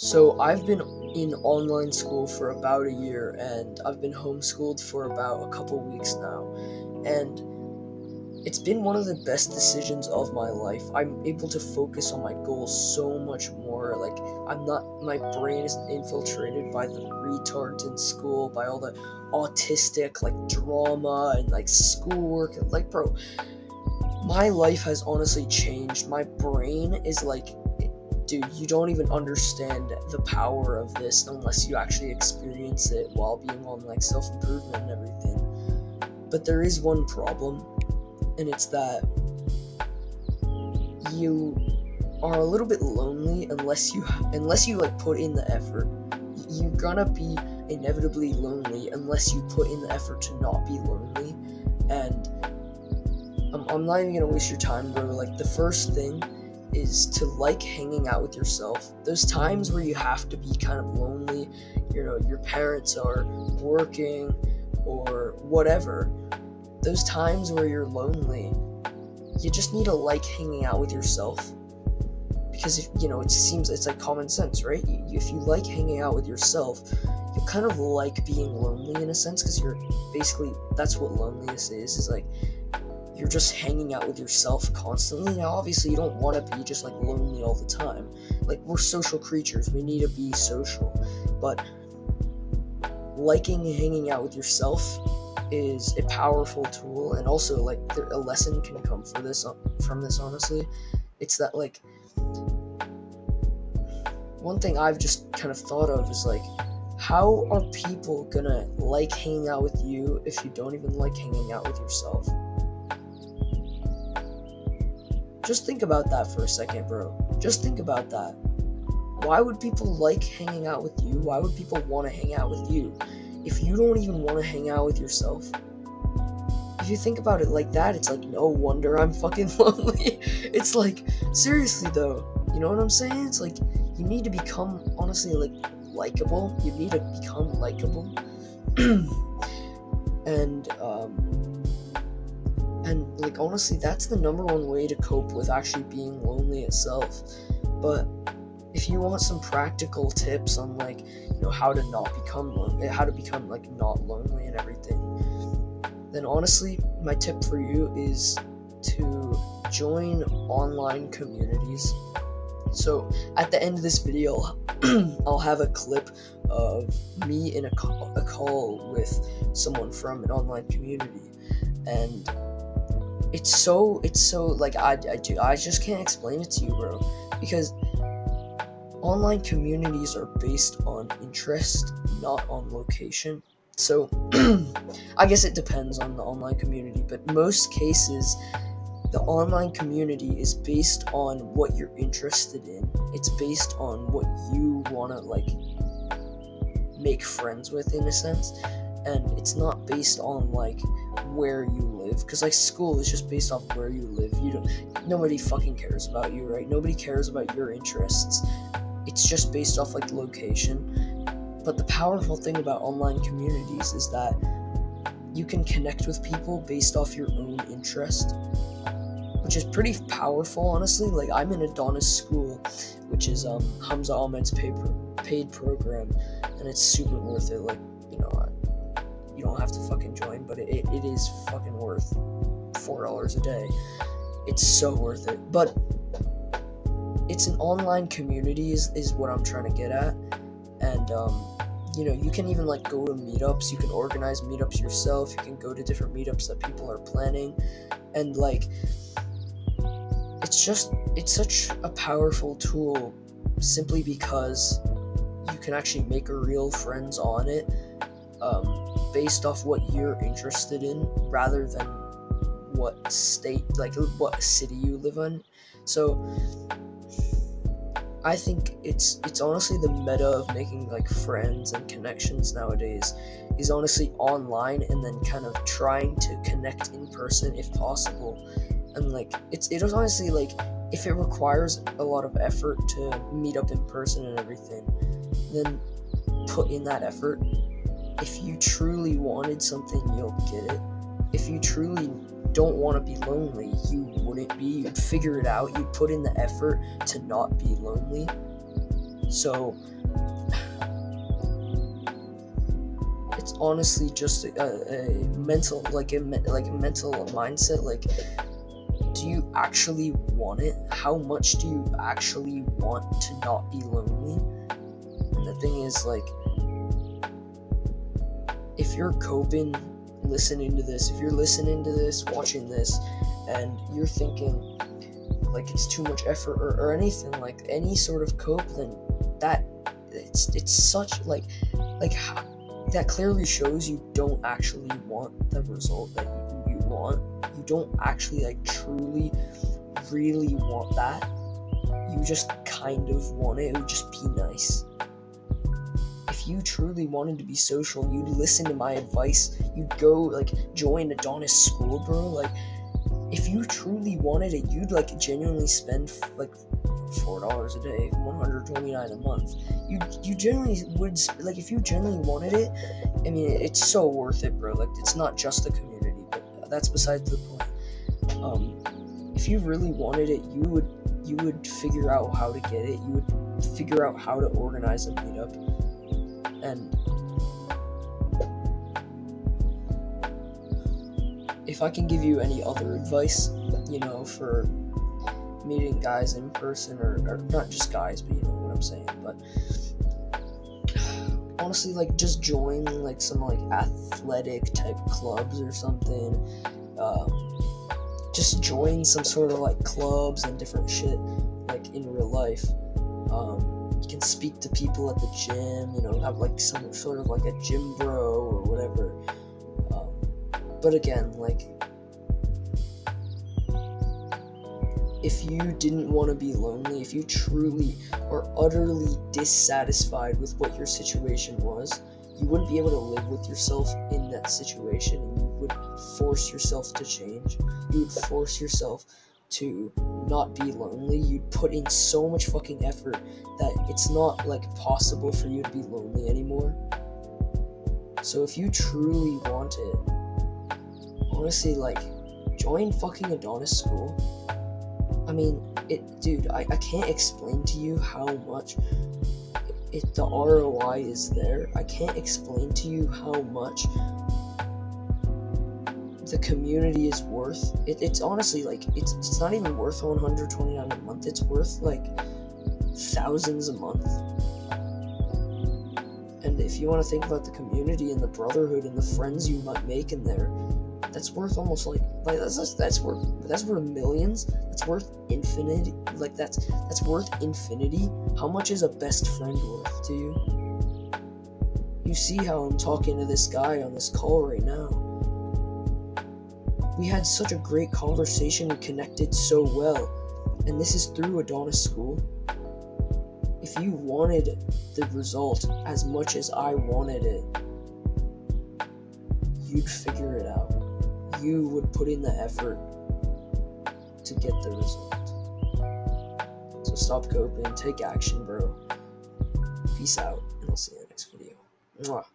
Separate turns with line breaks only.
So I've been in online school for about a year and I've been homeschooled for about a couple weeks now. And it's been one of the best decisions of my life. I'm able to focus on my goals so much more. Like, my brain isn't infiltrated by the retards in school, by all the autistic, like, drama and, like, schoolwork. Like, bro, my life has honestly changed. My brain is like, dude, you don't even understand the power of this unless you actually experience it while being on like self-improvement and everything. But there is one problem, and it's that you are a little bit lonely unless you like put in the effort. You're gonna be inevitably lonely unless you put in the effort to not be lonely. And I'm not even gonna waste your time, bro. Like, the first thing is to like hanging out with yourself. Those times where you have to be kind of lonely, your parents are working or whatever. Those times where you're lonely, you just need to like hanging out with yourself. Because it seems it's like common sense, right? If you like hanging out with yourself, you kind of like being lonely in a sense, because you're basically, that's what loneliness is like you're just hanging out with yourself constantly. Now, obviously, you don't want to be just like lonely all the time. Like, we're social creatures, we need to be social. But liking hanging out with yourself is a powerful tool, and also like a lesson can come from this. Honestly, it's that like one thing I've just kind of thought of is like, how are people gonna like hanging out with you if you don't even like hanging out with yourself? Just think about that for a second, bro. Just think about that. Why would people like hanging out with you? Why would people want to hang out with you if you don't even want to hang out with yourself? If you think about it like that, it's like, no wonder I'm fucking lonely. It's like, seriously though, you know what I'm saying? It's like, you need to become, honestly, like, likable. You need to become likable. and, and like, honestly, that's the number one way to cope with actually being lonely itself. But if you want some practical tips on like, how to not become lonely, how to become like not lonely and everything, then honestly, my tip for you is to join online communities. So at the end of this video, I'll have a clip of me in a call with someone from an online community, and it's so like, I just can't explain it to you, bro, because online communities are based on interest, not on location. So I guess it depends on the online community, but most cases the online community is based on what you're interested in. It's based on what you want to like make friends with, in a sense. And it's not based on like where you live, because like school is just based off where you live. Nobody fucking cares about you, right? Nobody cares about your interests. It's just based off like location. But the powerful thing about online communities is that you can connect with people based off your own interest, which is pretty powerful, honestly. Like, I'm in Adonis School, which is Hamza Ahmed's paid program, and it's super worth it. Like, you don't have to fucking join, but it is fucking worth $4 a day. It's so worth it. But it's an online community is what I'm trying to get at. And you can even like go to meetups. You can organize meetups yourself. You can go to different meetups that people are planning, and like, it's such a powerful tool, simply because you can actually make real friends on it, based off what you're interested in, rather than what city you live in. So I think it's honestly the meta of making like friends and connections nowadays is honestly online, and then kind of trying to connect in person if possible. And like, it is honestly like, if it requires a lot of effort to meet up in person and everything, then put in that effort. If you truly wanted something, you'll get it. If you truly don't want to be lonely, you'd figure it out. You'd put in the effort to not be lonely. So it's honestly just a mental, like a mental mindset. Like, do you actually want it? How much do you actually want to not be lonely? And the thing is, like, if you're coping, listening to this, if you're listening to this, watching this, and you're thinking like it's too much effort or anything, like any sort of cope, then that it's such like how, that clearly shows you don't actually want the result that you want. You don't actually like truly really want that. You just kind of want it. It would just be nice. If you truly wanted to be social, you'd listen to my advice. You'd go like join Adonis school, bro. Like, if you truly wanted it, you'd like genuinely spend like $4 a day, $129 a month. You generally would, like, if you genuinely wanted it. I mean, it's so worth it, bro. Like, it's not just the community, but that's besides the point. If you really wanted it, you would figure out how to get it. You would figure out how to organize a meetup. And if I can give you any other advice, for meeting guys in person, or not just guys, but you know what I'm saying, but honestly, like, just join like some like athletic type clubs or something. Just join some sort of like clubs and different shit, like in real life. You can speak to people at the gym, have like some sort of like a gym bro or whatever. But again, like, if you didn't want to be lonely, if you truly are utterly dissatisfied with what your situation was, you wouldn't be able to live with yourself in that situation, and you would force yourself to change. You would force yourself to not be lonely. You'd put in so much fucking effort that it's not like possible for you to be lonely anymore. So if you truly want it, honestly, like, join fucking Adonis school. I mean, dude, I can't explain to you how much the ROI is there. I can't explain to you how much the community is worth. It's honestly, like, it's not even worth $129 a month. It's worth like thousands a month. And if you want to think about the community and the brotherhood and the friends you might make in there, that's worth almost like that's worth millions. That's worth infinity. Like, that's worth infinity. How much is a best friend worth to you? You see how I'm talking to this guy on this call right now. We had such a great conversation. We connected so well, and this is through Adonis school. If you wanted the result as much as I wanted it, you'd figure it out. You would put in the effort to get the result. So stop coping, take action, bro. Peace out, and I'll see you in the next video. Mwah.